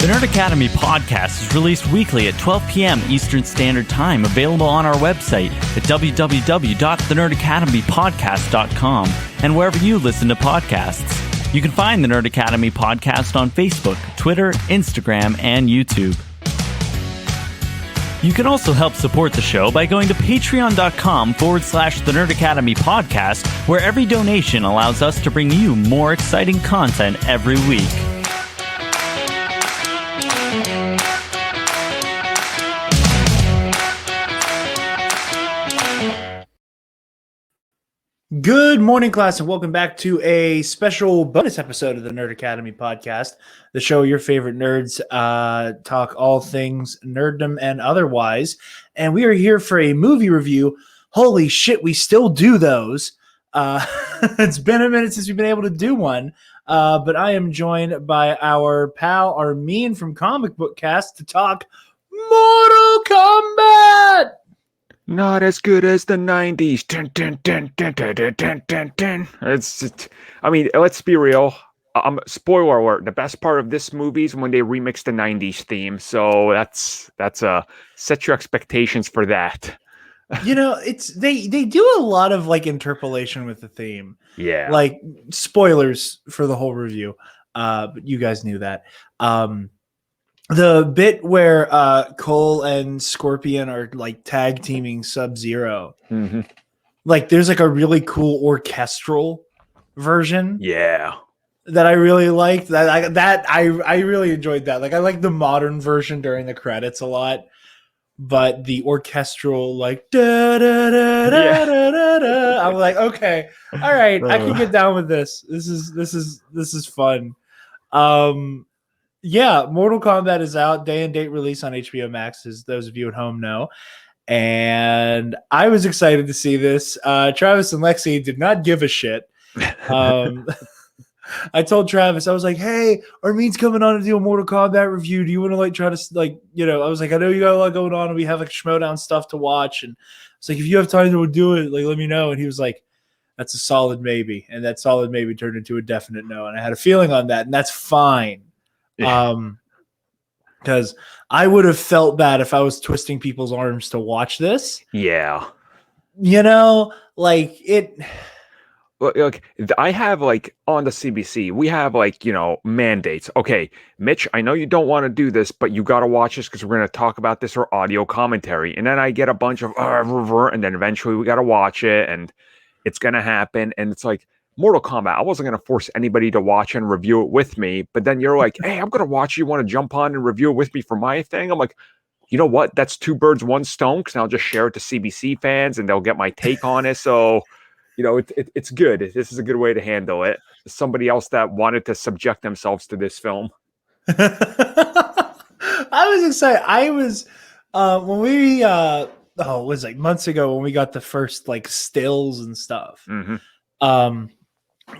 The Nerd Academy Podcast is released weekly at 12 p.m. Eastern Standard Time, available on our website at www.thenerdacademypodcast.com and wherever you listen to podcasts. You can find the Nerd Academy Podcast on Facebook, Twitter, Instagram, and YouTube. You can also help support the show by going to patreon.com/The Nerd Academy Podcast, where every donation allows us to bring you more exciting content every week. Good morning, class, and welcome back to a special bonus episode of the Nerd Academy Podcast, the show your favorite nerds talk all things nerddom and otherwise. And we are here for a movie review. Holy shit, we still do those. It's been a minute since we've been able to do one, but I am joined by our pal Armin from ComicBookCast to talk Mortal Kombat! Not as good as the 90s. Dun, dun, dun, dun, dun, dun, dun, dun, dun. It's just, I mean, let's be real. Spoiler alert, the best part of this movie is when they remix the 90s theme. So that's set your expectations for that. You know, it's they do a lot of like interpolation with the theme. Yeah. Like spoilers for the whole review. But you guys knew that. The bit where Cole and Scorpion are like tag teaming Sub-Zero. Mm-hmm. Like there's like a really cool orchestral version. Yeah. That I really liked. I really enjoyed that. Like I like the modern version during the credits a lot. But the orchestral like da da da da da da da. I'm like, okay, all right, I can get down with this. This is fun. Yeah, Mortal Kombat is out. Day and date release on HBO Max, as those of you at home know. And I was excited to see this. Travis and Lexi did not give a shit. I told Travis, I was like, hey, Armin's coming on to do a Mortal Kombat review. Do you want to like try to like, you know, I was like, I know you got a lot going on and we have like Schmodown stuff to watch. And it's like, if you have time to do it, like, let me know. And he was like, that's a solid maybe. And that solid maybe turned into a definite no. And I had a feeling on that, and that's fine. Because I would have felt bad if I was twisting people's arms to watch this. Yeah. You know, like it. Look, I have like on the CBC, we have like, you know, mandates. Okay, Mitch, I know you don't want to do this, but you got to watch this because we're going to talk about this or audio commentary. And then I get a bunch of, and then eventually we got to watch it and it's going to happen. And it's like Mortal Kombat. I wasn't going to force anybody to watch and review it with me. But then you're like, hey, I'm going to watch. You want to jump on and review it with me for my thing? I'm like, you know what? That's two birds, one stone, because I'll just share it to CBC fans and they'll get my take on it. So, you know, it's good. This is a good way to handle it. Somebody else that wanted to subject themselves to this film. I was excited. I was when we it was like months ago when we got the first like stills and stuff. Mm-hmm.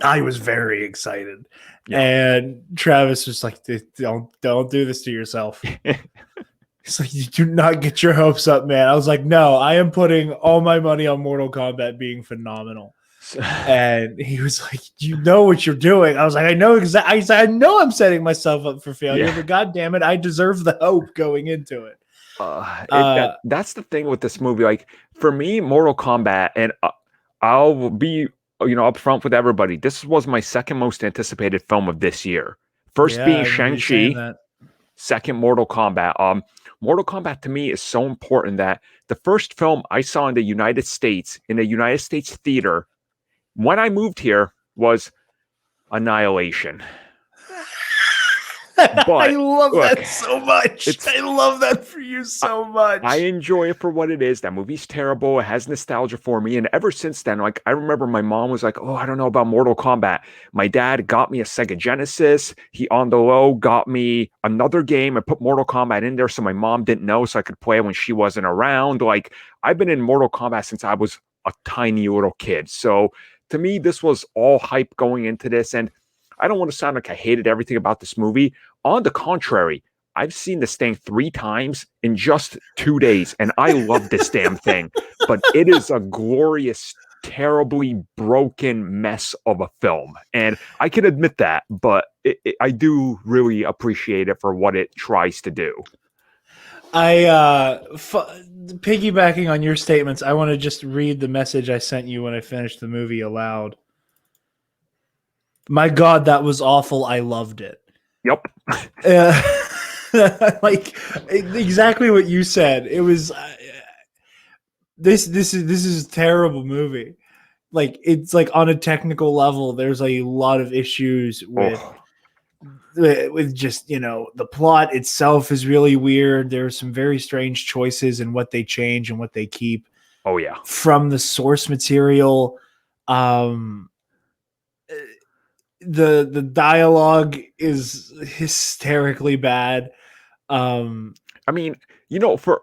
I was very excited, and Travis was like, "Don't do this to yourself." He's like, "You do not get your hopes up, man." I was like, "No, I am putting all my money on Mortal Kombat being phenomenal." And he was like, "You know what you're doing." I was like, "I know exactly." I said, "I know I'm setting myself up for failure, but God damn it, I deserve the hope going into it." That's the thing with this movie. Like for me, Mortal Kombat, and I'll be, you know, upfront with everybody. This was my second most anticipated film of this year. First being Shang-Chi, second Mortal Kombat. Mortal Kombat to me is so important that the first film I saw in the United States, in a United States theater, when I moved here, was Annihilation. But, I love that so much. I love that for you so much. I enjoy it for what it is. That movie's terrible. It has nostalgia for me. And ever since then, like I remember my mom was like, oh, I don't know about Mortal Kombat. My dad got me a Sega Genesis. He on the low got me another game and put Mortal Kombat in there so my mom didn't know so I could play when she wasn't around. Like I've been in Mortal Kombat since I was a tiny little kid. So to me, this was all hype going into this. And I don't want to sound like I hated everything about this movie. On the contrary, I've seen this thing 3 times in just 2 days, and I love this damn thing. But it is a glorious terribly broken mess of a film. And I can admit that, but I do really appreciate it for what it tries to do. Piggybacking on your statements, I want to just read the message I sent you when I finished the movie aloud. My God, that was awful. I loved it. Yep. Like exactly what you said. It was this is a terrible movie. Like it's like on a technical level, there's a lot of issues with just, you know, the plot itself is really weird. There's some very strange choices in what they change and what they keep. Oh yeah. From the source material. The dialogue is hysterically bad. I mean, you know, for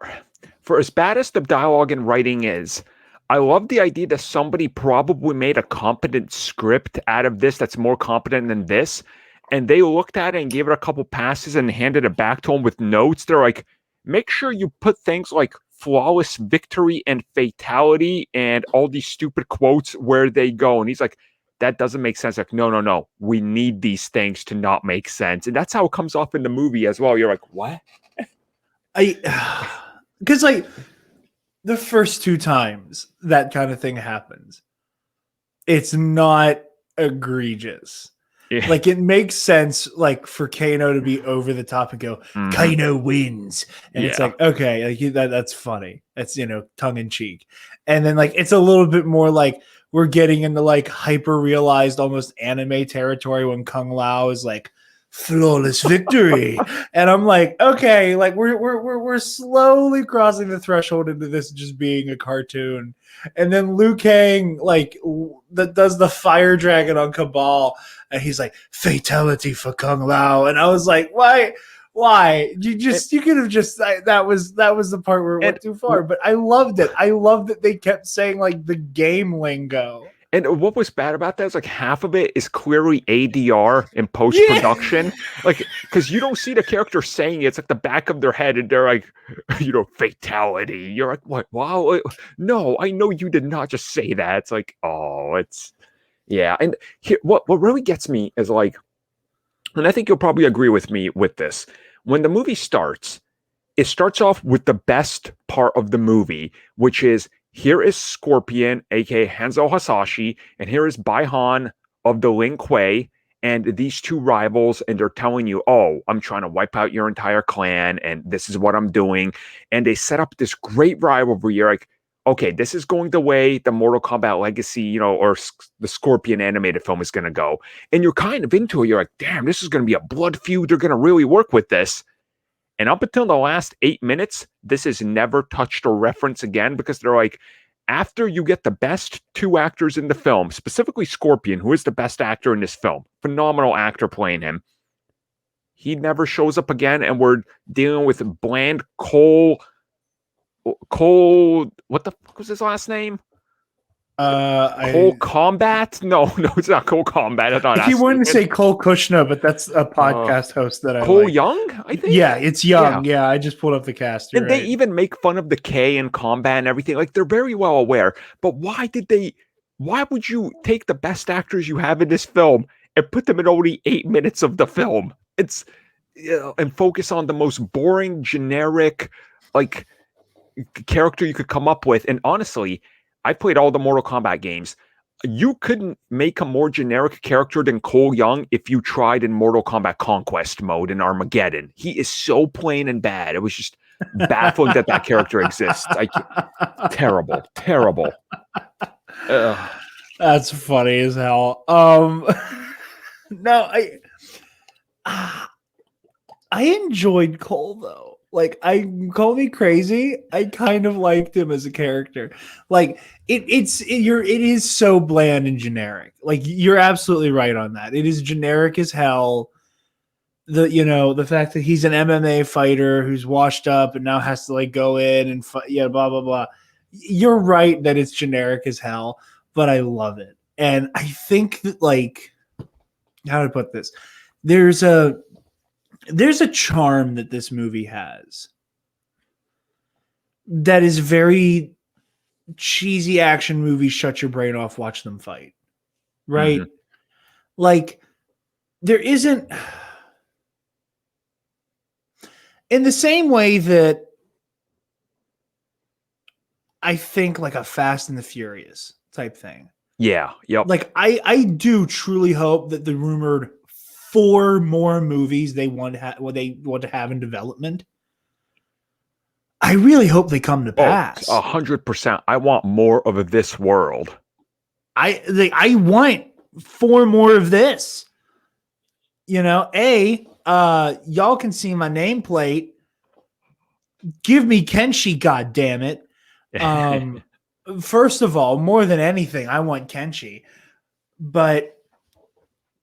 as bad as the dialogue and writing is, I love the idea that somebody probably made a competent script out of this that's more competent than this, and they looked at it and gave it a couple passes and handed it back to him with notes. They're like, make sure you put things like flawless victory and fatality and all these stupid quotes where they go. And he's like, that doesn't make sense. Like, no. We need these things to not make sense. And that's how it comes off in the movie as well. You're like, what? Because like the first two times that kind of thing happens, it's not egregious. Yeah. Like it makes sense, like for Kano to be over the top and go, Kano wins, and it's like, okay, like that's funny. That's, you know, tongue in cheek. And then like it's a little bit more like we're getting into like hyper realized, almost anime territory when Kung Lao is like flawless victory, and I'm like, okay, like we're slowly crossing the threshold into this just being a cartoon. And then Liu Kang like that does the fire dragon on Cabal, and he's like, fatality for Kung Lao, and I was like, why you could have just that was the part where it went too far. But I loved it. I loved that they kept saying like the game lingo. And what was bad about that is like half of it is clearly ADR in post-production. Like, because you don't see the character saying it. It's like the back of their head, and they're like, you know, fatality. You're like, what? Wow. No, I know you did not just say that. It's like, oh, it's, yeah. And here, what really gets me is like, and I think you'll probably agree with me with this. When the movie starts, it starts off with the best part of the movie, which is, here is Scorpion, aka Hanzo Hasashi, and here is Bai-Han of the Lin Kuei, and these two rivals, and they're telling you, oh, I'm trying to wipe out your entire clan, and this is what I'm doing. And they set up this great rivalry. You're like, okay, this is going the way the Mortal Kombat Legacy, you know, or the Scorpion animated film is going to go. And you're kind of into it. You're like, damn, this is going to be a blood feud. They're going to really work with this. And up until the last 8 minutes, this is never touched or referenced again, because they're like, after you get the best two actors in the film, specifically Scorpion, who is the best actor in this film, phenomenal actor playing him, he never shows up again, and we're dealing with bland Cole, what the fuck was his last name? Cole Combat? No, it's not Cole Combat. I thought you wanted to say Cole Kushner, but that's a podcast host that I Cole like. Young, I think. Yeah, it's Young. Yeah, I just pulled up the cast. And they even make fun of the K and combat and everything. Like, they're very well aware. But why would you take the best actors you have in this film and put them in only 8 minutes of the film? It's, you know, and focus on the most boring, generic, like, character you could come up with. And honestly, I played all the Mortal Kombat games. You couldn't make a more generic character than Cole Young if you tried in Mortal Kombat Conquest mode in Armageddon. He is so plain and bad. It was just baffling that character exists. Terrible. That's funny as hell. No, I enjoyed Cole though. Like, call me crazy, I kind of liked him as a character. Like, it is so bland and generic. Like, you're absolutely right on that. It is generic as hell. The fact that he's an MMA fighter who's washed up and now has to like go in and fight, blah blah blah. You're right that it's generic as hell, but I love it. And I think that, like, how do I put this? There's a charm that this movie has that is very cheesy action movies, shut your brain off, watch them fight. Right? Mhm. Like, there isn't, in the same way that I think like a Fast and the Furious type thing. Yeah. Yep. Like, I do truly hope that the rumored 4 more movies they want to have in development, I really hope they come to pass. 100%. I want more of this world. I want 4 more of this. You know, y'all can see my nameplate. Give me Kenshi, goddammit. First of all, more than anything, I want Kenshi. But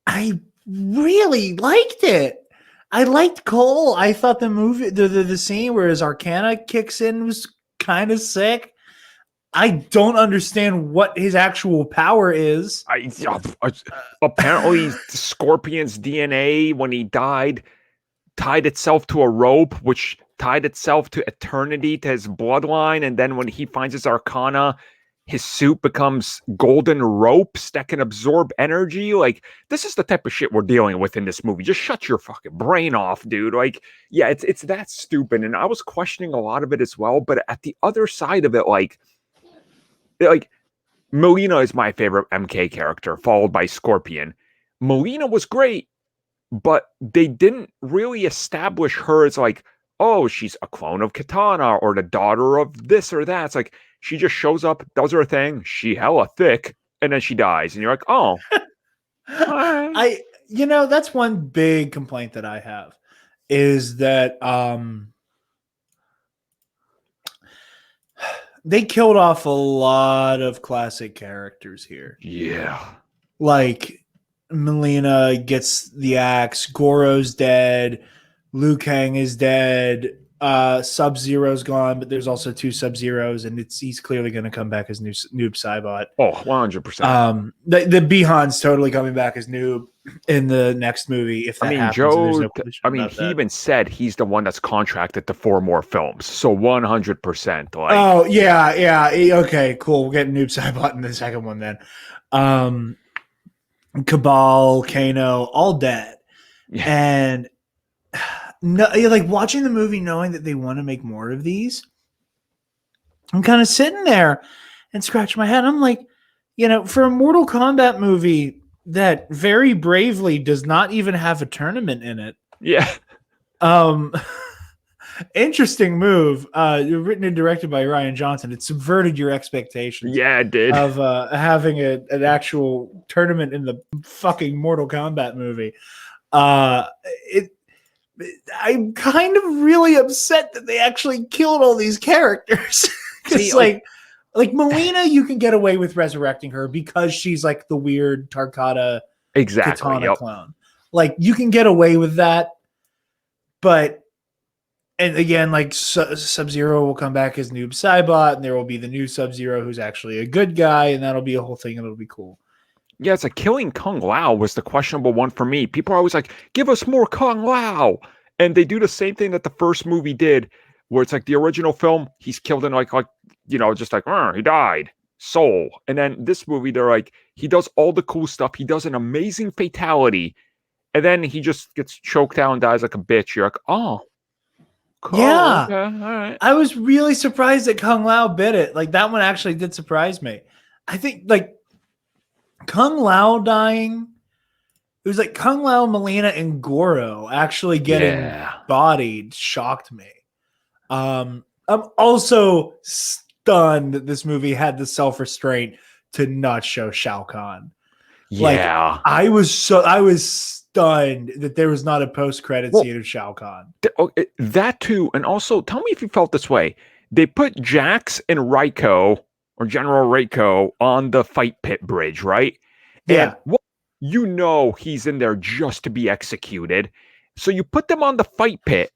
I really liked it. I liked Cole. I thought the movie, the scene where his Arcana kicks in was kind of sick. I don't understand what his actual power is. Apparently, Scorpion's DNA, when he died, tied itself to a rope, which tied itself to eternity, to his bloodline. And then when he finds his Arcana, his suit becomes golden ropes that can absorb energy. Like, this is the type of shit we're dealing with in this movie. Just shut your fucking brain off, dude. Like, yeah, it's that stupid. And I was questioning a lot of it as well. But at the other side of it, like Melina is my favorite MK character, followed by Scorpion. Melina was great, but they didn't really establish her as like, oh, she's a clone of Katana or the daughter of this or that. It's like, she just shows up, does her thing, she hella thick, and then she dies. And you're like, oh. That's one big complaint that I have is that they killed off a lot of classic characters here. Yeah. Like, Melina gets the axe, Goro's dead, Liu Kang is dead, Sub-Zero's gone, but there's also 2 Sub-Zeros, and he's clearly going to come back as Noob Saibot. Oh, 100%. The Bihan's totally coming back as Noob in the next movie if that happens. Joe, he even said he's the one that's contracted to 4 more films, so 100%. Like, oh yeah, okay, cool. We'll get Noob Saibot in the second one then. Cabal, Kano, all dead, and no, like watching the movie, knowing that they want to make more of these. I'm kind of sitting there and scratching my head. I'm like, for a Mortal Kombat movie that very bravely does not even have a tournament in it. Yeah. Interesting move. Written and directed by Ryan Johnson. It subverted your expectations. Yeah, it did. Of having an actual tournament in the fucking Mortal Kombat movie. I'm kind of really upset that they actually killed all these characters. Because like Melina, you can get away with resurrecting her because she's like the weird Tarkata Katana clone. Like, you can get away with that. But, and again, like Sub-Zero will come back as Noob Saibot, and there will be the new Sub-Zero who's actually a good guy, and that'll be a whole thing, and it'll be cool. Yeah, it's like killing Kung Lao was the questionable one for me. People are always like, give us more Kung Lao. And they do the same thing that the first movie did, where it's like the original film, he's killed in like just like, he died. Soul. And then this movie, they're like, he does all the cool stuff. He does an amazing fatality. And then he just gets choked out and dies like a bitch. You're like, oh. Cool. Yeah. Okay, all right. I was really surprised that Kung Lao bit it. Like, that one actually did surprise me. I think, like, Kung Lao dying, it was like Kung Lao, Melina, and Goro actually getting bodied shocked me. I'm also stunned that this movie had the self-restraint to not show Shao Kahn. Yeah. Like, I was stunned that there was not a post-credit scene of Shao Kahn. That too, and also, tell me if you felt this way. They put Jax and Raiko, or General Reiko, on the fight pit bridge, right? Yeah. And he's in there just to be executed. So you put them on the fight pit,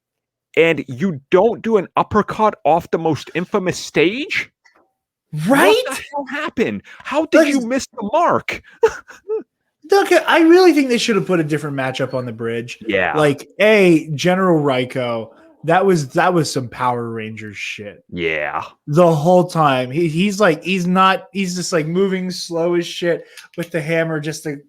and you don't do an uppercut off the most infamous stage? Right? What the hell happened? How did you miss the mark? Look, I really think they should have put a different matchup on the bridge. Yeah. Like, General Raiko That was some Power Rangers shit. Yeah. The whole time he's just like moving slow as shit with the hammer, just like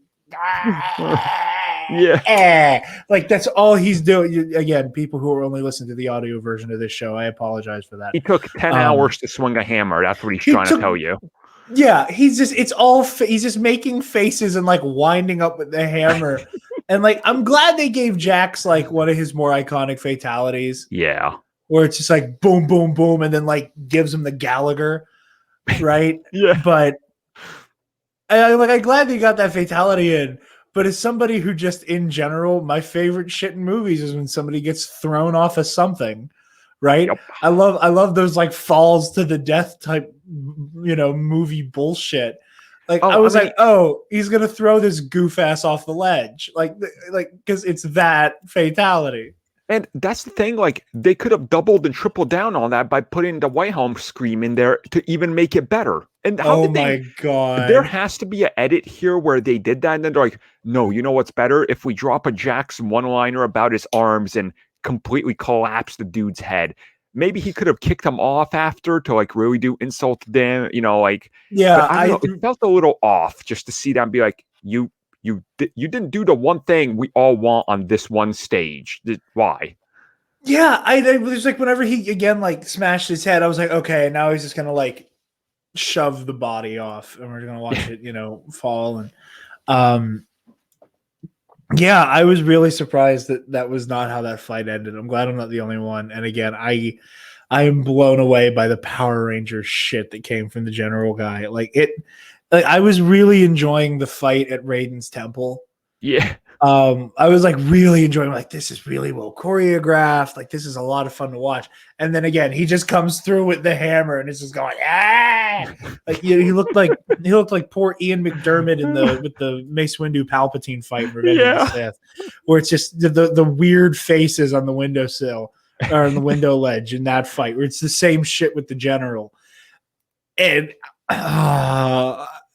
like that's all he's doing. Again, people who are only listening to the audio version of this show, I apologize for that. He took 10 hours to swing a hammer. That's what he's trying to tell you. Yeah, he's just making faces and like winding up with the hammer. And like, I'm glad they gave Jax like one of his more iconic fatalities. Yeah. Where it's just like boom, boom, boom, and then like gives him the Gallagher, right? Yeah. But I'm glad they got that fatality in. But as somebody who just in general, my favorite shit in movies is when somebody gets thrown off of something, right? Yep. I love those like falls to the death type, movie bullshit. Like he's gonna throw this goof ass off the ledge, like because it's that fatality. And that's the thing, like, they could have doubled and tripled down on that by putting the White Helm scream in there to even make it better. And my God. There has to be an edit here where they did that, and then they're like, no, you know what's better? If we drop a Jax one-liner about his arms and completely collapse the dude's head. Maybe he could have kicked him off after to, like, really do insult to them, Yeah, I don't know, it felt a little off just to see them be like, you didn't do the one thing we all want on this one stage. Why? Yeah, I was like, whenever he again like smashed his head, I was like, okay, now he's just gonna like shove the body off, and we're gonna watch it, fall. And yeah, I was really surprised that was not how that fight ended. I'm glad I'm not the only one. And again, I am blown away by the Power Rangers shit that came from the general guy. I was really enjoying the fight at Raiden's temple. Yeah. I was like really enjoying, like, this is really well choreographed. Like, this is a lot of fun to watch. And then again, he just comes through with the hammer and it's just going, like he looked like poor Ian McDermott with the Mace Windu Palpatine fight in Revenge of the Sith, where it's just the weird faces on the windowsill or on the window ledge in that fight, where it's the same shit with the general. And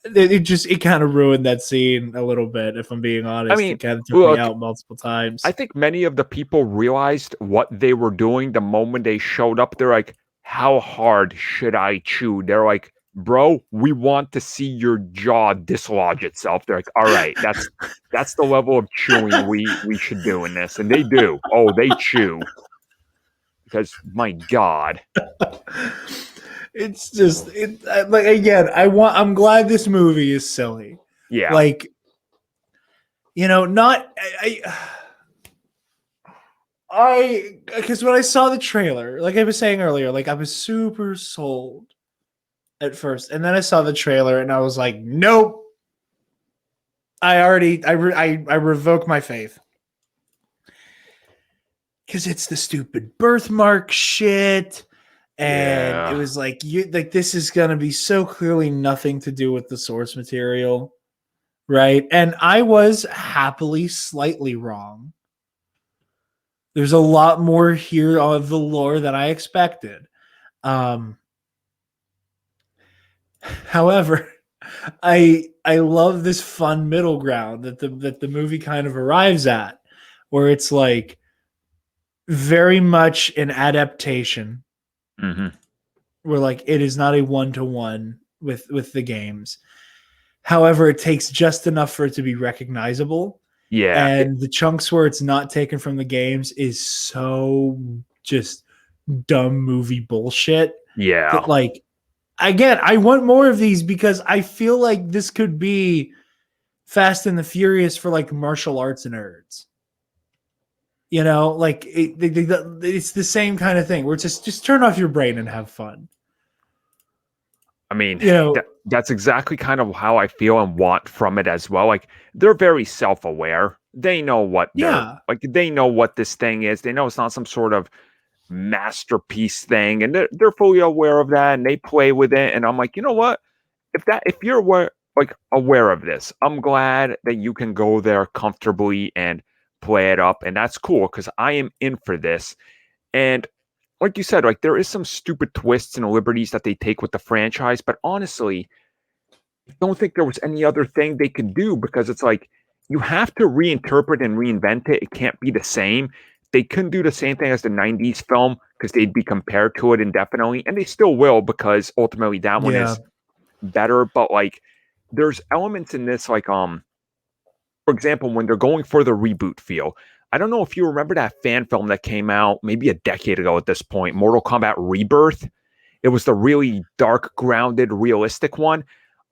it kind of ruined that scene a little bit, if I'm being honest. It kind of took me out multiple times. I think many of the people realized what they were doing the moment they showed up. They're like, how hard should I chew? They're like, bro, we want to see your jaw dislodge itself. They're like, all right, that's the level of chewing we should do in this. And they do. Oh, they chew. Because, my God. It's just like, again, I'm glad this movie is silly. Yeah. Like, not because when I saw the trailer, like I was saying earlier, like I was super sold at first, and then I saw the trailer and I was like, nope. I revoke my faith. Because it's the stupid birthmark shit. And it was like, this is going to be so clearly nothing to do with the source material. Right. And I was happily slightly wrong. There's a lot more here of the lore than I expected. However, I love this fun middle ground that the movie kind of arrives at, where it's like very much an adaptation. Mm-hmm. Where like it is not a one-to-one with the games. However, it takes just enough for it to be recognizable. Yeah. And the chunks where it's not taken from the games is so just dumb movie bullshit. Yeah. That, like, again, I want more of these because I feel like this could be Fast and the Furious for like martial arts nerds. Like it's the same kind of thing where it's just turn off your brain and have fun. I mean, that's exactly kind of how I feel and want from it as well. Like, they're very self-aware. They know what they know what this thing is. They know it's not some sort of masterpiece thing, and they're fully aware of that, and they play with it. And I'm like, you know what? If you're aware of this, I'm glad that you can go there comfortably and play it up, and that's cool because I am in for this. And like you said, like, there is some stupid twists and liberties that they take with the franchise, but honestly, I don't think there was any other thing they could do, because it's like, you have to reinterpret and reinvent it. It can't be the same. they couldn't do the same thing as the 90s film because they'd be compared to it indefinitely, and they still will because ultimately that one is better. But like, there's elements in this, like for example, when they're going for the reboot feel. I don't know if you remember that fan film that came out maybe a decade ago at this point, Mortal Kombat Rebirth. It was the really dark, grounded, realistic one.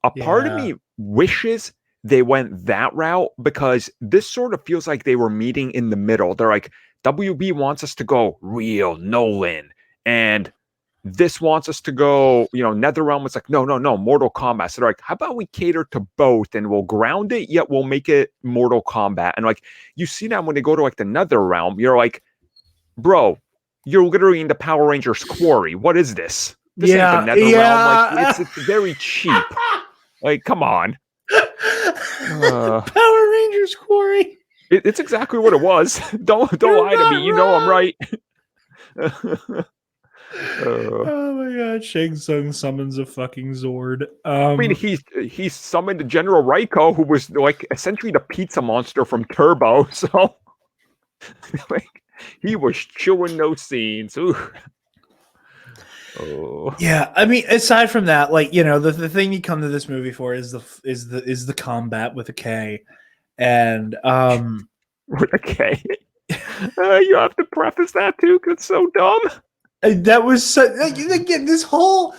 A part of me wishes they went that route because this sort of feels like they were meeting in the middle. They're like, WB wants us to go real Nolan, and this wants us to go, NetherRealm was like, no, Mortal Kombat. So they're like, how about we cater to both and we'll ground it, yet we'll make it Mortal Kombat. And like, you see that when they go to like the NetherRealm, you're like, bro, you're literally in the Power Rangers quarry. What is this? This ain't the NetherRealm. Like, it's very cheap. Like, come on. Power Rangers quarry. It's exactly what it was. Don't lie to me. You know I'm right. Oh my god, Shang Tsung summons a fucking Zord. I mean, he summoned General Raiko, who was like essentially the pizza monster from Turbo. So like, he was chewing those scenes. Yeah, I mean, aside from that, like, the thing you come to this movie for is the combat with a K, and with a K. You have to preface that too, because it's so dumb. That was so, again, this whole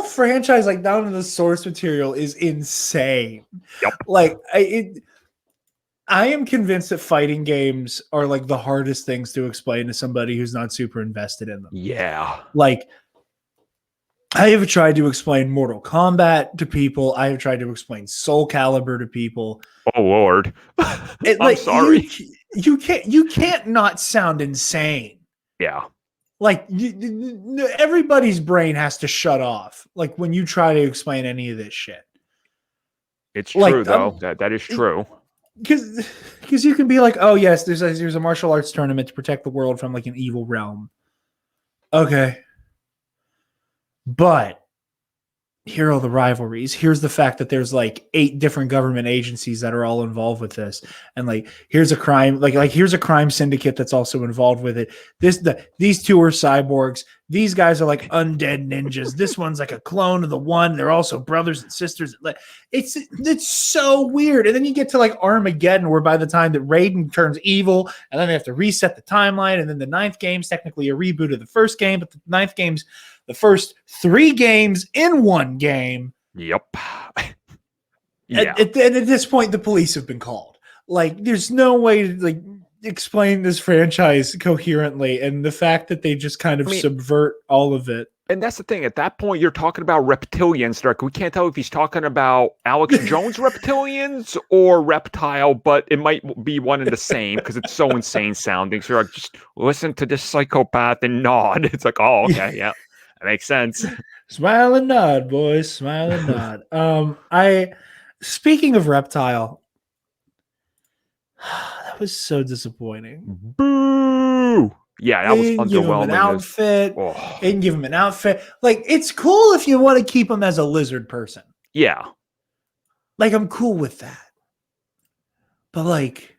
franchise, like, down to the source material, is insane. Yep. Like, I am convinced that fighting games are like the hardest things to explain to somebody who's not super invested in them. Yeah. Like, I have tried to explain Mortal Kombat to people. I have tried to explain Soul Calibur to people. Oh Lord. I'm sorry. You can't not sound insane. Yeah. Like, everybody's brain has to shut off, like, when you try to explain any of this shit. It's true, though. That is true. Because you can be like, oh yes, there's a martial arts tournament to protect the world from like an evil realm. Okay, but here are all the rivalries. Here's the fact that there's like 8 different government agencies that are all involved with this, and like here's a crime, like here's a crime syndicate that's also involved with it. These 2 are cyborgs. These guys are like undead ninjas. This one's like a clone of the one. They're also brothers and sisters. It's so weird. And then you get to like Armageddon, where by the time that Raiden turns evil, and then they have to reset the timeline, and then the 9th game's technically a reboot of the first game, but the 9th game's the first 3 games in one game. Yep. Yeah. And at this point, the police have been called. Like, there's no way to like explain this franchise coherently, and the fact that they just kind of subvert all of it. And that's the thing. At that point, you're talking about reptilians. Like, we can't tell if he's talking about Alex Jones reptilians or reptile, but it might be one and the same because it's so insane sounding. So you're like, just listen to this psychopath and nod. It's like, oh, okay, yeah. That makes sense. Smile and nod, boys. Smile and nod. Speaking of reptile, that was so disappointing. Boo! Yeah, that was underwhelming. Give him an outfit. They didn't give him an outfit. Like, it's cool if you want to keep him as a lizard person. Yeah. Like, I'm cool with that. But like,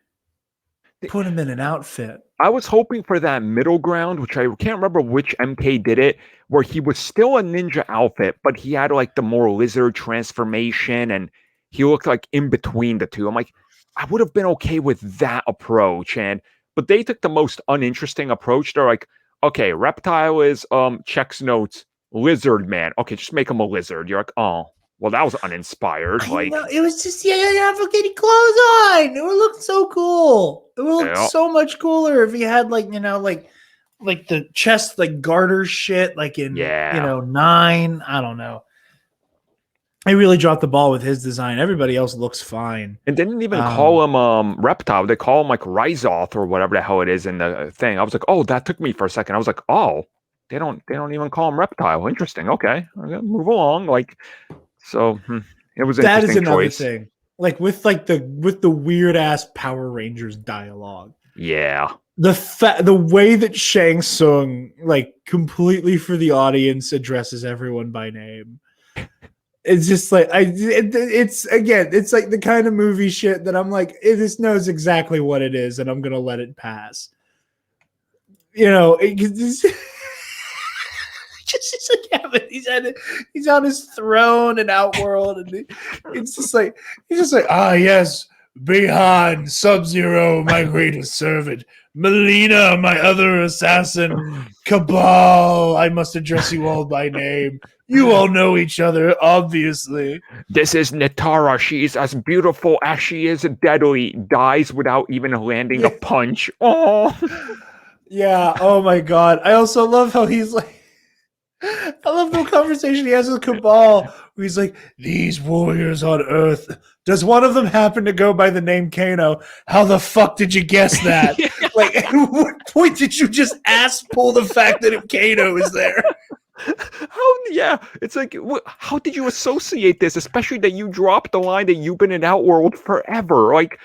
put him in an outfit. I was hoping for that middle ground, which I can't remember which MK did it, where he was still a ninja outfit, but he had like the more lizard transformation, and he looked like in between the two. I'm like, I would have been okay with that approach, but they took the most uninteresting approach. They're like, okay, reptile is checks notes, lizard man. Okay, just make him a lizard. You're like, oh, well, that was uninspired. It was just have getting clothes on. It would look so cool. It would look so much cooler if he had like the chest like garter shit like in 9. I don't know. He really dropped the ball with his design. Everybody else looks fine. And they didn't even call him reptile. They call him like Ryzoth or whatever the hell it is in the thing. I was like, oh, that took me for a second. I was like, oh, they don't even call him reptile. Interesting. Okay, move along. Like, so it was an that is another choice. Thing. Like with the weird ass Power Rangers dialogue. Yeah. The way that Shang Tsung like completely for the audience addresses everyone by name. It's just like it's like the kind of movie shit that I'm like, this knows exactly what it is, and I'm gonna let it pass. you know, he's on his throne in Outworld, and it's just like ah yes, Bihan, Sub-Zero, my greatest servant, Melina, my other assassin, Cabal, I must address you all by name. You all know each other, obviously. This is Natara. She is as beautiful as she is deadly. Dies without even landing a punch. Oh, yeah. Oh my god. I also love how he's like. I love the conversation he has with Cabal, where he's like, "These warriors on Earth. Does one of them happen to go by the name Kano? How the fuck did you guess that? Like, at what point did you just ass pull the fact that Kano is there?" It's like, how did you associate this? Especially that you dropped the line that you've been in Outworld forever. Like,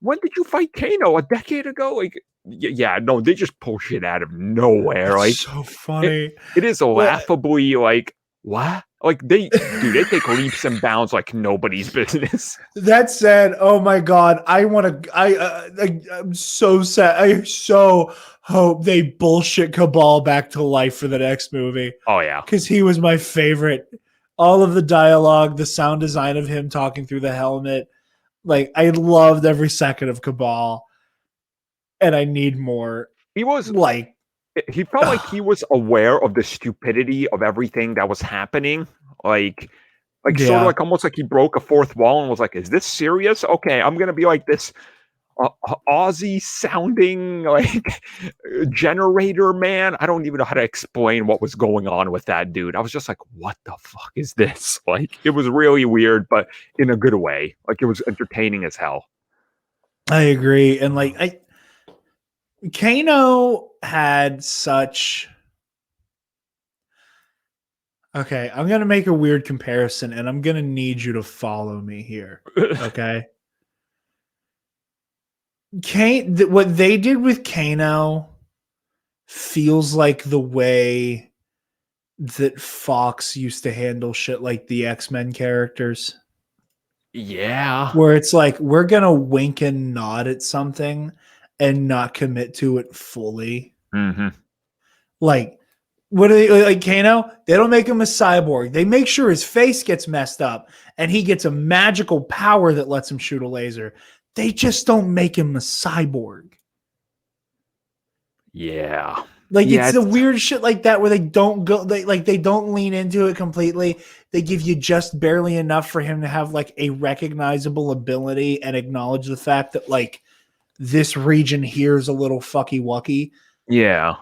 when did you fight Kano? A decade ago? Like, no, they just pull shit out of nowhere. Like, so funny. It is laughably like, what? Like, they take leaps and bounds like nobody's business. That said, oh my god, I'm so sad. I so hope they bullshit Cabal back to life for the next movie. Oh yeah, because he was my favorite. All of the dialogue, the sound design of him talking through the helmet, like I loved every second of Cabal, and I need more. He felt like he was aware of the stupidity of everything that was happening. Like sort of like almost like he broke a fourth wall and was like, "Is this serious? Okay, I'm gonna be like this Aussie sounding like generator man." I don't even know how to explain what was going on with that dude. I was just like, what the fuck is this? Like, it was really weird, but in a good way. Like, it was entertaining as hell. I agree. And like Kano had such... Okay, I'm going to make a weird comparison, and I'm going to need you to follow me here. Okay? What they did with Kano feels like the way that Fox used to handle shit like the X-Men characters. Yeah. Where it's like, we're going to wink and nod at something and not commit to it fully. Mm-hmm. Like, what are they like? Kano? They don't make him a cyborg. They make sure his face gets messed up and he gets a magical power that lets him shoot a laser. They just don't make him a cyborg. Yeah. Like, it's the weird shit like that where they don't lean into it completely. They give you just barely enough for him to have like a recognizable ability and acknowledge the fact that like this region here is a little fucky wucky. Yeah.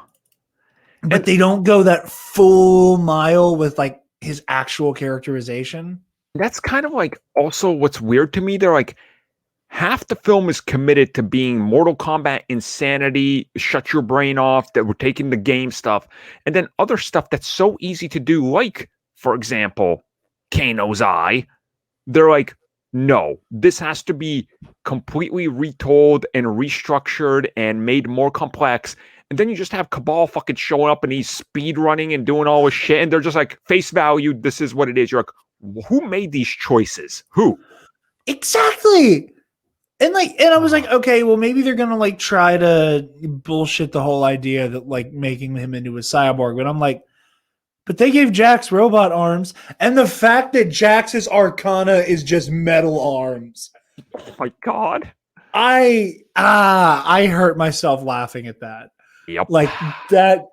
But they don't go that full mile with like his actual characterization. That's kind of like also what's weird to me. They're like, half the film is committed to being Mortal Kombat insanity, shut your brain off, that we're taking the game stuff. And then other stuff that's so easy to do, like, for example, Kano's eye. They're like, no, this has to be completely retold and restructured and made more complex. And then you just have Cabal fucking showing up and he's speed running and doing all this shit. And they're just like, face value, this is what it is. You're like, who made these choices? Who? Exactly. And I was like, okay, well, maybe they're going to like try to bullshit the whole idea that like making him into a cyborg. But I'm like, but they gave Jax robot arms. And the fact that Jax's Arcana is just metal arms. Oh my God. I hurt myself laughing at that. Yep. Like that.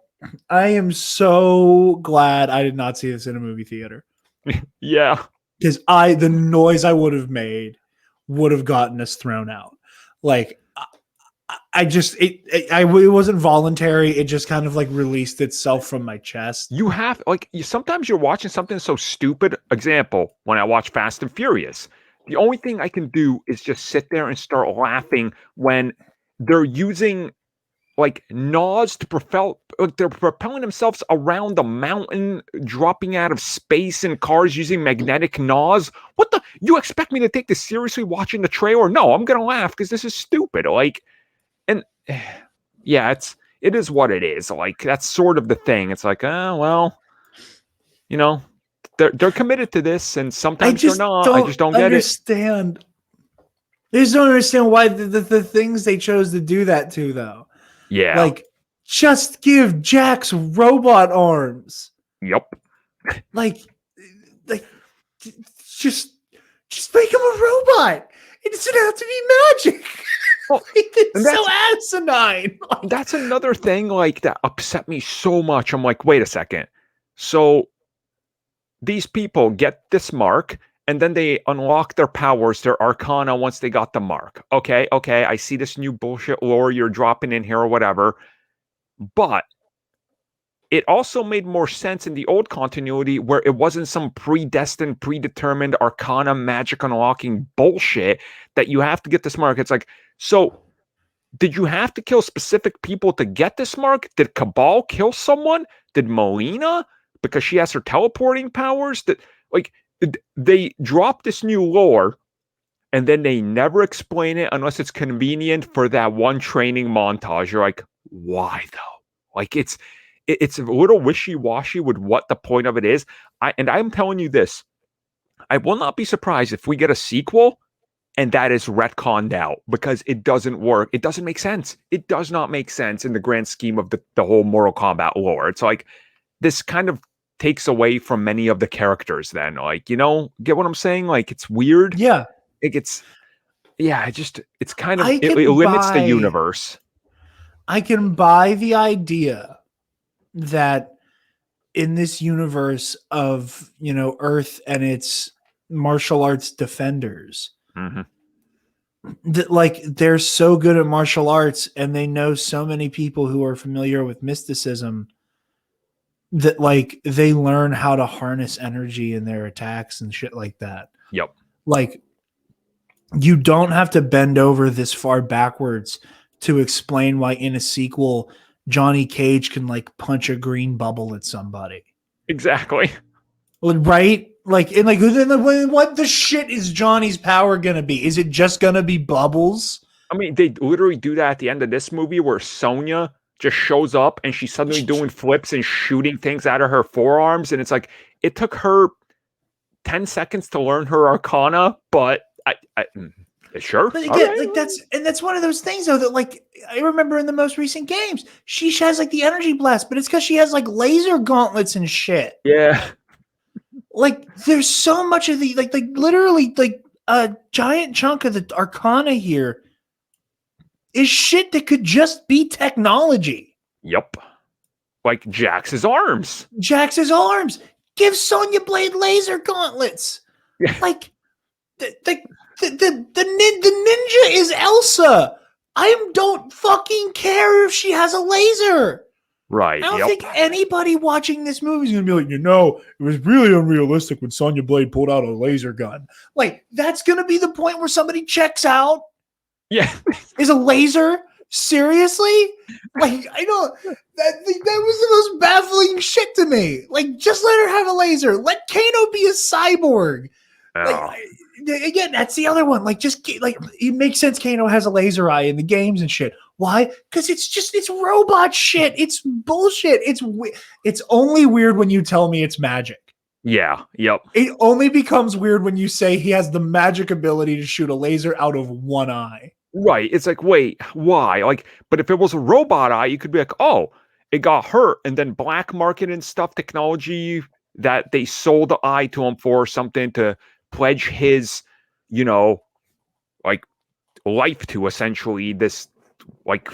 I am so glad I did not see this in a movie theater. Yeah. Because the noise I would have made would have gotten us thrown out. Like it wasn't voluntary. It just kind of like released itself from my chest. You have sometimes you're watching something so stupid. Example, when I watch Fast and Furious, the only thing I can do is just sit there and start laughing when they're using like NOS to propel, they're propelling themselves around the mountain, dropping out of space in cars using magnetic NOS. What the? You expect me to take this seriously watching the trailer? No, I'm going to laugh because this is stupid. Like, and yeah, it is what it is. Like, that's sort of the thing. It's like, well, you know, they're committed to this and sometimes they're not. I just don't get it. I just don't understand why the things they chose to do that to, though. Yeah. Like, just give Jax robot arms. Yep. Like just make him a robot. It doesn't have to be magic. Well, it's so asinine. That's another thing like that upset me so much. I'm like, wait a second. So these people get this mark and then they unlock their powers, their arcana once they got the mark. Okay, I see this new bullshit lore you're dropping in here or whatever. But it also made more sense in the old continuity where it wasn't some predestined, predetermined arcana magic unlocking bullshit that you have to get this mark. It's like, so did you have to kill specific people to get this mark? Did Cabal kill someone? Did Melina? Because she has her teleporting powers? They drop this new lore and then they never explain it unless it's convenient for that one training montage. You're like, why though? Like it's a little wishy-washy with what the point of it is. I'm telling you this, I will not be surprised if we get a sequel and that is retconned out because it doesn't work. It doesn't make sense. It does not make sense in the grand scheme of the whole Mortal Kombat lore. It's like this kind of takes away from many of the characters then. Like, you know, get what I'm saying? Like it's weird. Yeah. It's kind of, it limits the universe. I can buy the idea that in this universe of, you know, Earth and its martial arts defenders, that like they're so good at martial arts and they know so many people who are familiar with mysticism that like they learn how to harness energy in their attacks and shit like that. Yep. Like you don't have to bend over this far backwards to explain why in a sequel Johnny Cage can like punch a green bubble at somebody. Exactly. Right? Like, and like, what the shit is Johnny's power gonna be? Is it just gonna be bubbles? I mean, they literally do that at the end of this movie where Sonya just shows up and she's suddenly doing flips and shooting things out of her forearms. And it's like, it took her 10 seconds to learn her arcana, but sure. But again, like that's one of those things though that like I remember in the most recent games, she has like the energy blast, but it's because she has like laser gauntlets and shit. Yeah. Like there's so much of the like literally like a giant chunk of the arcana here is shit that could just be technology. Yep. Like Jax'S Arms. Jax'S Arms. Give Sonya Blade laser gauntlets. Yeah. Like the ninja is Elsa. I don't fucking care if she has a laser. Right. I don't think anybody watching this movie is going to be like, you know, it was really unrealistic when Sonya Blade pulled out a laser gun. Like, that's going to be the point where somebody checks out. Yeah. Is a laser? Seriously? Like, I don't. That was the most baffling shit to me. Like, just let her have a laser. Let Kano be a cyborg. Oh. Like, again, that's the other one. Like, just like it makes sense. Kano has a laser eye in the games and shit. Why? Because it's robot shit. It's bullshit. It's only weird when you tell me it's magic. Yeah. Yep. It only becomes weird when you say he has the magic ability to shoot a laser out of one eye. Right. It's like, wait, why? Like, but if it was a robot eye, you could be like, oh, it got hurt, and then black market and stuff technology that they sold the eye to him for something to pledge his, you know, like life to essentially this like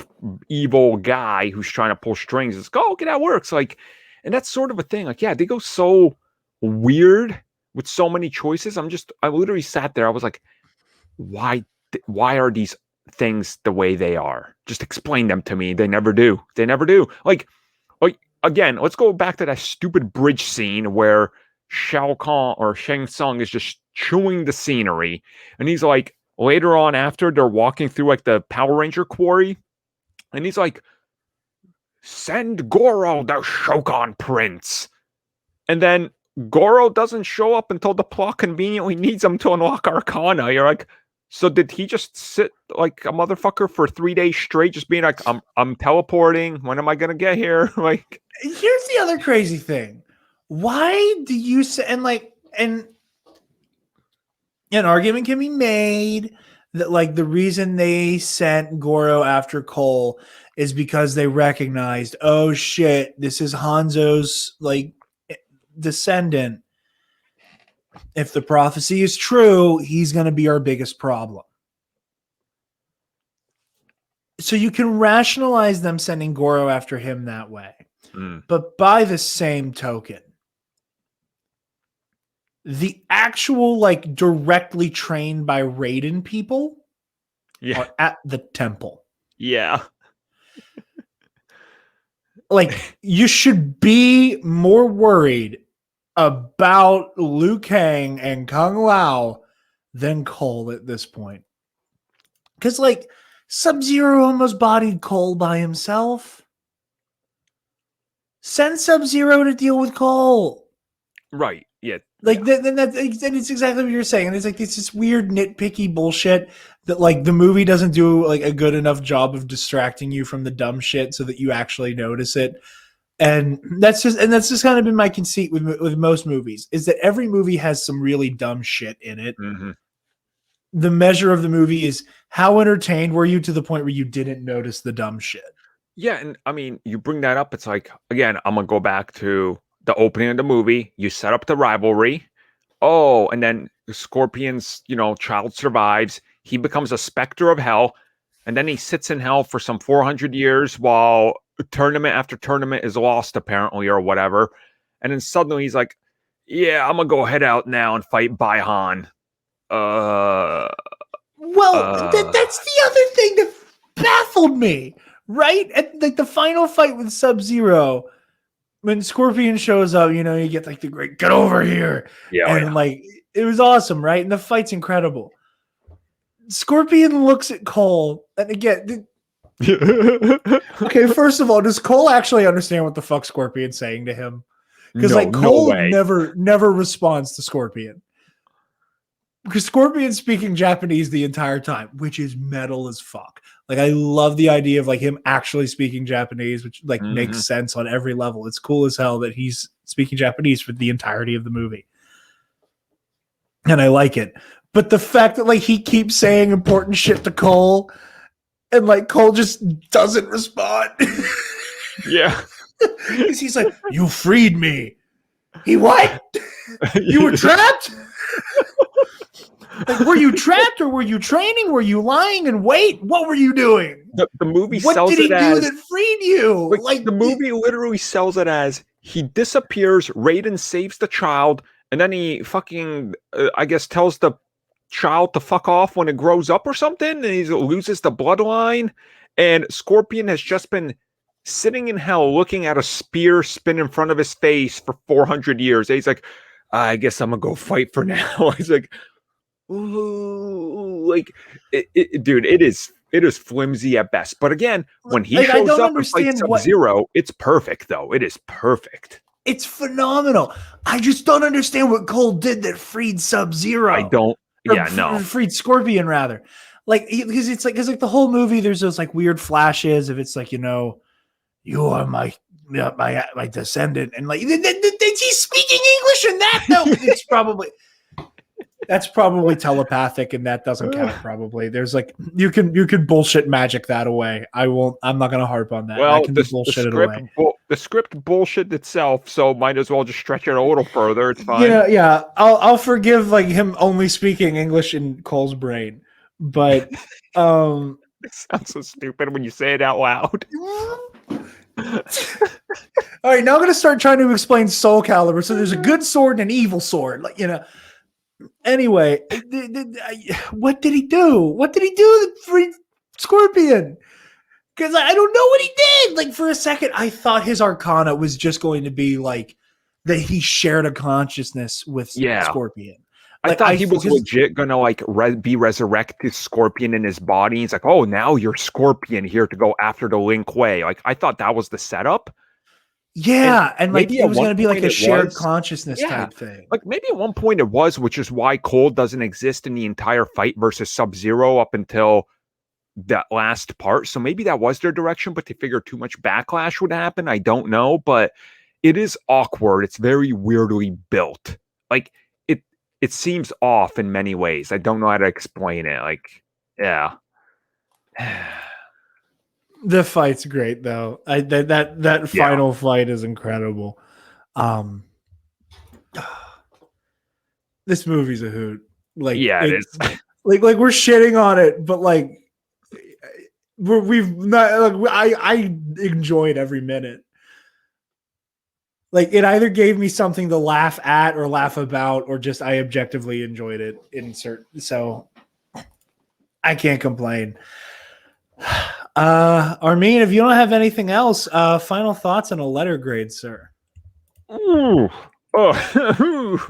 evil guy who's trying to pull strings. It's like, oh, okay, that works. Like, and that's sort of a thing. Like, yeah, they go so weird with so many choices. I literally sat there. I was like, why are these things the way they are? Just explain them to me. They never do. Like again, let's go back to that stupid bridge scene where Shao Kahn or Shang Tsung is just chewing the scenery. And he's like, later on after they're walking through like the Power Ranger quarry, and he's like, send Goro the Shogun Prince. And then Goro doesn't show up until the plot conveniently needs him to unlock Arcana. You're like, so did he just sit like a motherfucker for 3 days straight, just being like, I'm teleporting. When am I gonna get here? Like, here's the other crazy thing. Why do you say, and an argument can be made that like the reason they sent Goro after Cole is because they recognized, oh shit, this is Hanzo's like descendant. If the prophecy is true, he's going to be our biggest problem. So you can rationalize them sending Goro after him that way. But by the same token, the actual like directly trained by Raiden people are at the temple. Yeah. Like you should be more worried about Liu Kang and Kung Lao than Cole at this point. Because like Sub-Zero almost bodied Cole by himself. Send Sub-Zero to deal with Cole. Right. Yeah. Like then it's exactly what you're saying. And it's like it's this weird nitpicky bullshit that like the movie doesn't do like a good enough job of distracting you from the dumb shit so that you actually notice it. And that's just kind of been my conceit with most movies, is that every movie has some really dumb shit in it. Mm-hmm. The measure of the movie is how entertained were you to the point where you didn't notice the dumb shit. Yeah, and I mean, you bring that up, it's like, again, I'm gonna go back to the opening of the movie. You set up the rivalry. Oh, and then Scorpion's, child survives. He becomes a specter of hell, and then he sits in hell for some 400 years while tournament after tournament is lost, apparently, or whatever. And then suddenly he's like, yeah, I'm gonna go head out now and fight Baihan. That's the other thing that baffled me, right? At like the final fight with Sub-Zero, when Scorpion shows up, you get like the great "get over here," like it was awesome, right? And the fight's incredible. Scorpion looks at Cole, and again, okay. First of all, does Cole actually understand what the fuck Scorpion's saying to him? Because Cole never responds to Scorpion. Because Scorpion's speaking Japanese the entire time, which is metal as fuck. Like, I love the idea of like him actually speaking Japanese, which like makes sense on every level. It's cool as hell that he's speaking Japanese for the entirety of the movie. And I like it. But the fact that like he keeps saying important shit to Cole and like Cole just doesn't respond. Yeah. Because he's like, you freed me. He what? You were trapped? Like, were you trapped or were you training? Were you lying in wait? What were you doing? The movie what sells did he it do as, that freed you? Like the movie literally sells it as he disappears, Raiden saves the child, and then he fucking, I guess, tells the child to fuck off when it grows up or something, and he loses the bloodline, and Scorpion has just been sitting in hell looking at a spear spin in front of his face for 400 years. And he's like, I guess I'm gonna go fight for now. He's like, ooh, like, dude, it is flimsy at best. But again, when he shows up and fights Sub-Zero, it's perfect, though. It is perfect. It's phenomenal. I just don't understand what Cole did that freed Sub-Zero. I don't. Freed Scorpion rather. Like, because it's like, the whole movie, there's those like weird flashes of it's like, you are my descendant, and like, he's speaking English in that though. That's probably telepathic, and that doesn't count. Probably there's like you can bullshit magic that away. I'm not gonna harp on that. Well, I can bullshit it away. The script bullshit itself, so might as well just stretch it a little further. It's fine. Yeah. I'll forgive like him only speaking English in Cole's brain, but it sounds so stupid when you say it out loud. All right, now I'm gonna start trying to explain Soul Calibur. So there's a good sword and an evil sword, like Anyway, what did he do? What did he do for Scorpion? Because I don't know what he did. Like for a second, I thought his Arcana was just going to be like that he shared a consciousness with Scorpion. Like, I thought he was legit gonna like be resurrected Scorpion in his body. He's like, oh, now you're Scorpion here to go after the Link Way. Like I thought that was the setup. Yeah, and like it was going to be like a shared consciousness type thing. Like maybe at one point it was, which is why Cole doesn't exist in the entire fight versus Sub-Zero up until that last part. So maybe that was their direction, but they figured too much backlash would happen. I don't know, but it is awkward. It's very weirdly built. Like it seems off in many ways. I don't know how to explain it. Like Yeah. The fight's great though. That Yeah. final fight is incredible. This movie's a hoot. Like Yeah, it is. like we're shitting on it, but like we've not like I enjoyed every minute. Like it either gave me something to laugh at or laugh about, or just I objectively enjoyed it. So I can't complain. Armin, if you don't have anything else, final thoughts on a letter grade, sir. Ooh. Oh.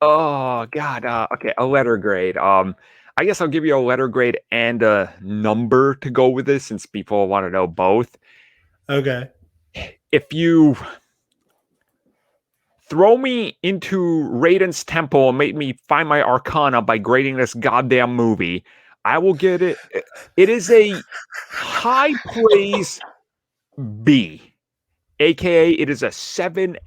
Oh God. Okay, a letter grade. I guess I'll give you a letter grade and a number to go with this, since people want to know both. Okay. If you throw me into Raiden's temple and make me find my arcana by grading this goddamn movie, I will get it. It is a high praise B. AKA, it is a solid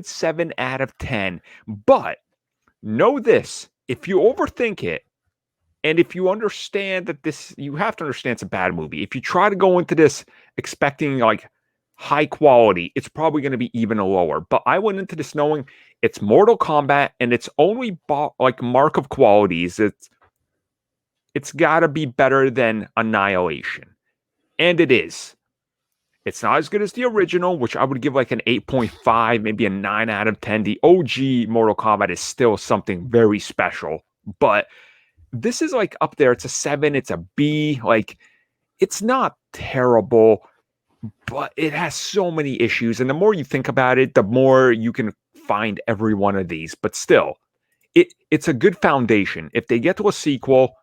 7 out of 10. But know this, if you overthink it, and if you understand that you have to understand it's a bad movie. If you try to go into this expecting like high quality, it's probably going to be even lower. But I went into this knowing it's Mortal Kombat, and its only like mark of quality is it's got to be better than Annihilation. And it is. It's not as good as the original, which I would give like an 8.5, maybe a 9 out of 10. The OG Mortal Kombat is still something very special, but this is like up there. It's a 7, it's a B. Like, it's not terrible, but it has so many issues. And the more you think about it, the more you can find every one of these. But still, it's a good foundation. If they get to a sequel,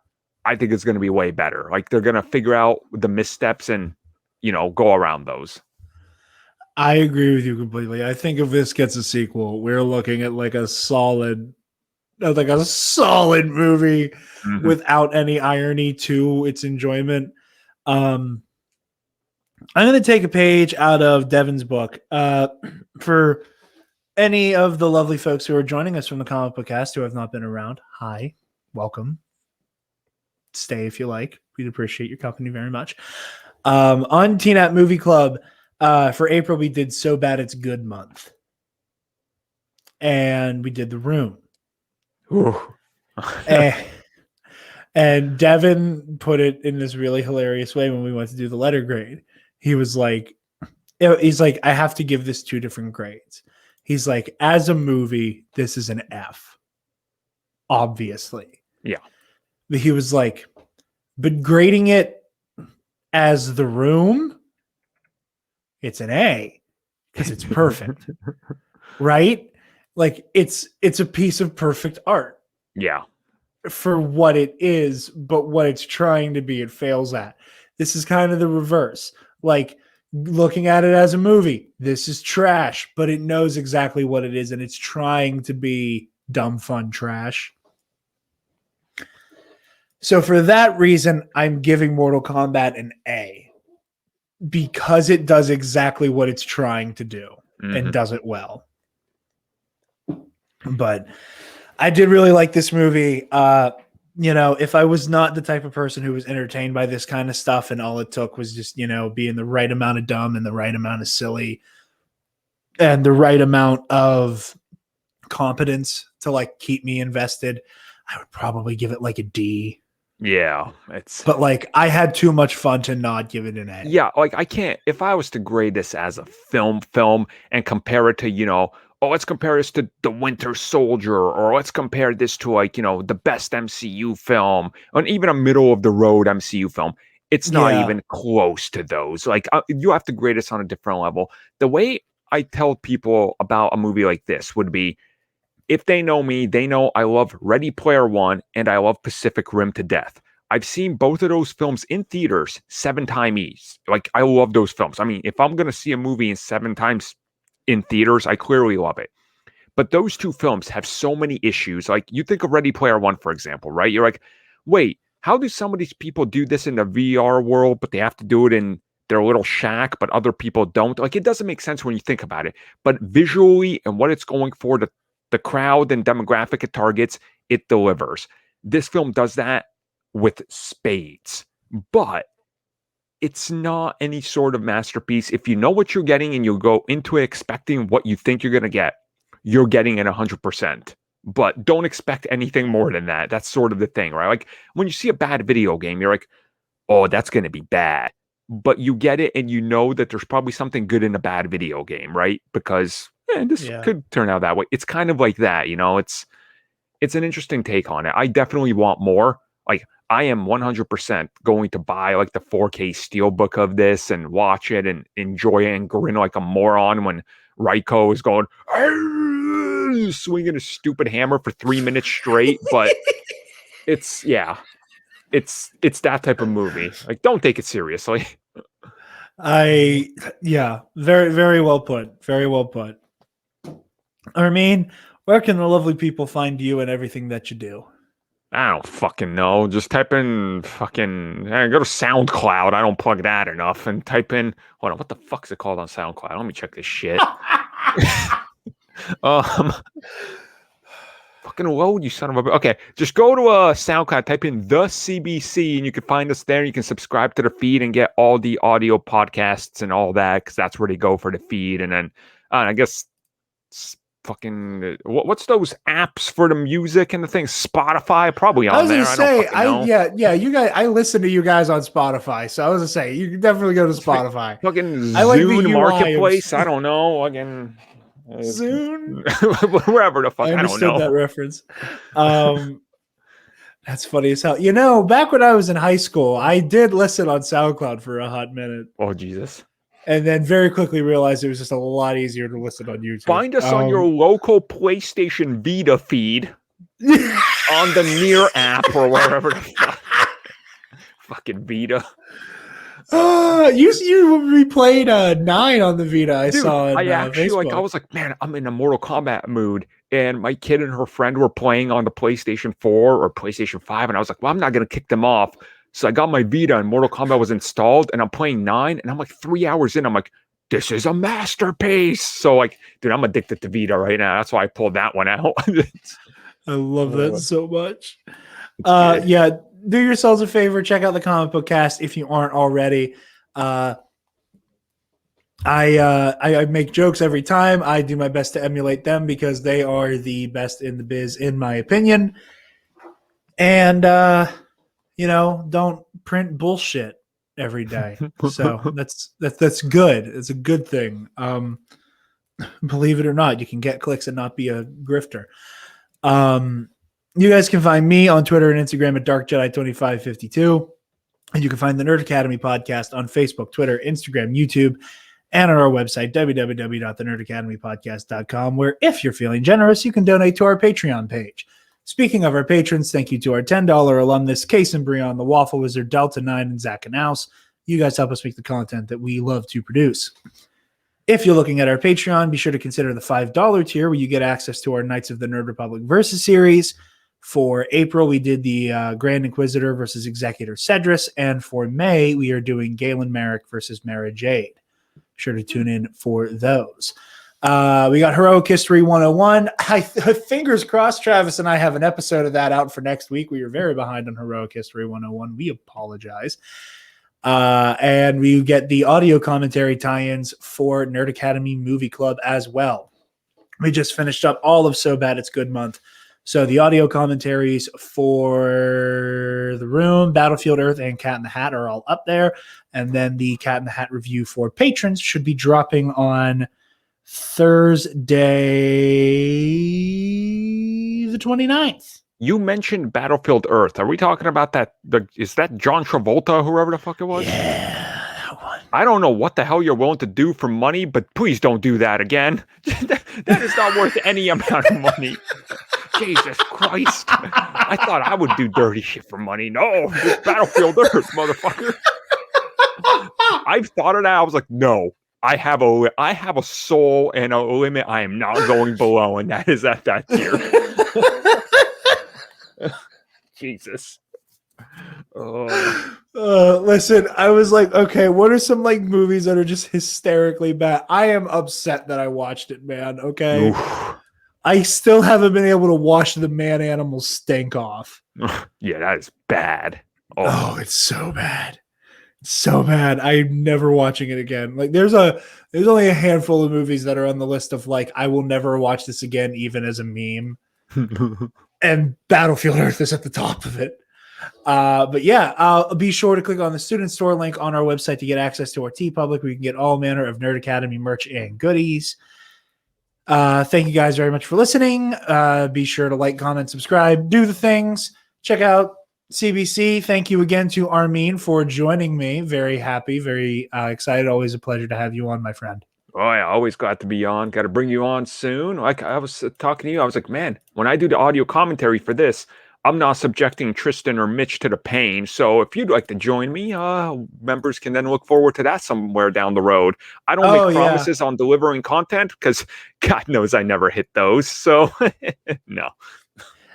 I think it's going to be way better. Like, they're going to figure out the missteps and go around those. I agree with you completely. I think if this gets a sequel, we're looking at like a solid movie without any irony to its enjoyment. I'm going to take a page out of Devin's book. For any of the lovely folks who are joining us from the ComicBookCast who have not been around, hi, welcome. Stay if you like. We'd appreciate your company very much. On TNAT Movie Club, for April, we did So Bad It's Good month. And we did The Room. and Devin put it in this really hilarious way when we went to do the letter grade. He's like, I have to give this 2 different grades. He's like, as a movie, this is an F. Obviously. Yeah. But he was like, but grading it as The Room, it's an A because it's perfect. Right? Like it's a piece of perfect art. Yeah. For what it is, but what it's trying to be, it fails at. This is kind of the reverse. Like looking at it as a movie, this is trash, but it knows exactly what it is and it's trying to be dumb fun trash. So for that reason, I'm giving Mortal Kombat an A because it does exactly what it's trying to do and does it well. But I did really like this movie. If I was not the type of person who was entertained by this kind of stuff and all it took was just, being the right amount of dumb and the right amount of silly and the right amount of competence to like keep me invested, I would probably give it like a D. Yeah, but like I had too much fun to not give it an A. Yeah, like I can't, if I was to grade this as a film and compare it to, let's compare this to The Winter Soldier, or let's compare this to like, the best MCU film, or even a middle of the road MCU film. It's not even close to those. Like you have to grade this on a different level. The way I tell people about a movie like this would be, if they know me, they know I love Ready Player One and I love Pacific Rim to death. I've seen both of those films in theaters 7 times each. Like, I love those films. I mean, if I'm going to see a movie in 7 times in theaters, I clearly love it. But those 2 films have so many issues. Like, you think of Ready Player One, for example, right? You're like, wait, how do some of these people do this in the VR world, but they have to do it in their little shack, but other people don't? Like, it doesn't make sense when you think about it. But visually and what it's going for, the crowd and demographic it targets, it delivers. This film does that with spades, but it's not any sort of masterpiece. If you know what you're getting and you go into it expecting what you think you're going to get, you're getting it 100%. But don't expect anything more than that. That's sort of the thing, right? Like when you see a bad video game, you're like, oh, that's going to be bad. But you get it and you know that there's probably something good in a bad video game, right? Because this could turn out that way. It's kind of like that, you know? It's an interesting take on it. I definitely want more. Like, I am 100% going to buy like the 4K steelbook of this and watch it and enjoy it and grin like a moron when Raiko is going swinging a stupid hammer for 3 minutes straight. But it's that type of movie. Like, don't take it seriously. Very, very well put. Very well put. Armin, where can the lovely people find you and everything that you do? I don't fucking know. Just type in go to SoundCloud. I don't plug that enough. And type in, hold on, what the fuck's it called on SoundCloud? Let me check this shit. Fucking load, you son of a... Okay, just go to SoundCloud, type in the CBC, and you can find us there. You can subscribe to the feed and get all the audio podcasts and all that, because that's where they go for the feed. And then, I guess... fucking what's those apps for the music and the things? Spotify, probably on there. You guys, I listen to you guys on Spotify, so I was gonna say you can definitely go to Spotify. Fucking Zune Marketplace. I don't know. Again, Zune, wherever the fuck. I understood don't know that reference. That's funny as hell. You know, back when I was in high school, I did listen on SoundCloud for a hot minute. Oh Jesus. And then very quickly realized it was just a lot easier to listen on YouTube. Find us on your local PlayStation Vita feed on the Near app or wherever the fuck. Fucking Vita. You replayed 9 on the Vita. I saw it. I actually Facebook. I was like, man, I'm in a Mortal Kombat mood. And my kid and her friend were playing on the PlayStation 4 or PlayStation 5. And I was like, well, I'm not going to kick them off. So I got my Vita and Mortal Kombat was installed and I'm playing 9 and I'm like 3 hours in. I'm like, this is a masterpiece. So like, dude, I'm addicted to Vita right now. That's why I pulled that one out. I love that so much. Do yourselves a favor. Check out the Comic Book Cast if you aren't already. I make jokes every time. I do my best to emulate them because they are the best in the biz, in my opinion. And, don't print bullshit every day. So that's good. It's a good thing. Believe it or not, you can get clicks and not be a grifter. You guys can find me on Twitter and Instagram at DarkJedi2552. And you can find the Nerd Academy podcast on Facebook, Twitter, Instagram, YouTube, and on our website, www.thenerdacademypodcast.com, where if you're feeling generous, you can donate to our Patreon page. Speaking of our patrons, thank you to our $10 alumnus, Case and Brion, the Waffle Wizard, Delta 9, and Zach and House. You guys help us make the content that we love to produce. If you're looking at our Patreon, be sure to consider the $5 tier where you get access to our Knights of the Nerd Republic Versus series. For April, we did the Grand Inquisitor versus Executor Cedrus. And for May, we are doing Galen Merrick versus Mara Jade. Be sure to tune in for those. We got Heroic History 101. Fingers crossed, Travis and I have an episode of that out for next week. We are very behind on Heroic History 101. We apologize. And we get the audio commentary tie-ins for Nerd Academy Movie Club as well. We just finished up all of So Bad It's Good month. So the audio commentaries for The Room, Battlefield Earth, and Cat in the Hat are all up there. And then the Cat in the Hat review for patrons should be dropping on Thursday the 29th. You mentioned Battlefield Earth. Are we talking about that? Is that John Travolta, whoever the fuck it was? Yeah, that one. I don't know what the hell you're willing to do for money, but please don't do that again. That is not worth any amount of money. Jesus Christ. I thought I would do dirty shit for money. No, this Battlefield Earth, motherfucker. I've thought of that. I was like, no. I have a soul and a limit I am not going below, and that is at that tier. Jesus. Listen, I was like, okay, what are some like movies that are just hysterically bad? I am upset that I watched it, man. Okay. Oof. I still haven't been able to wash the man animal stink off. Yeah, that is bad. Oh, it's so bad. It's so bad. I'm never watching it again. Like there's only a handful of movies that are on the list of like I will never watch this again, even as a meme. And Battlefield Earth is at the top of it. But yeah, be sure to click on the student store link on our website to get access to our TeePublic, where you can get all manner of Nerd Academy merch and goodies. Thank you guys very much for listening. Be sure to like, comment, subscribe, do the things. Check out CBC. Thank you again to Armin for joining me. Very happy, very excited. Always a pleasure to have you on, my friend. Oh, I always got to be on. Got to bring you on soon. Like I was talking to you, I was like, man, when I do the audio commentary for this, I'm not subjecting Tristan or Mitch to the pain. So if you'd like to join me, members can then look forward to that somewhere down the road. I don't make promises on delivering content because God knows I never hit those. So no.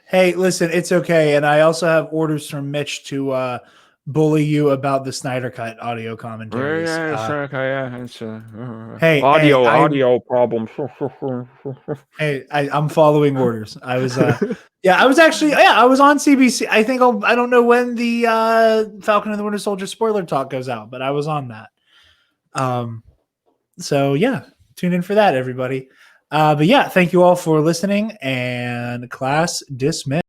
Hey, listen, it's okay. And I also have orders from Mitch to bully you about the Snyder Cut audio commentaries. Hey, audio problems. Hey, I'm following orders. I was I was on CBC. I don't know when the Falcon and the Winter Soldier spoiler talk goes out, but I was on that. So yeah, tune in for that, everybody. But yeah, thank you all for listening, and class dismissed.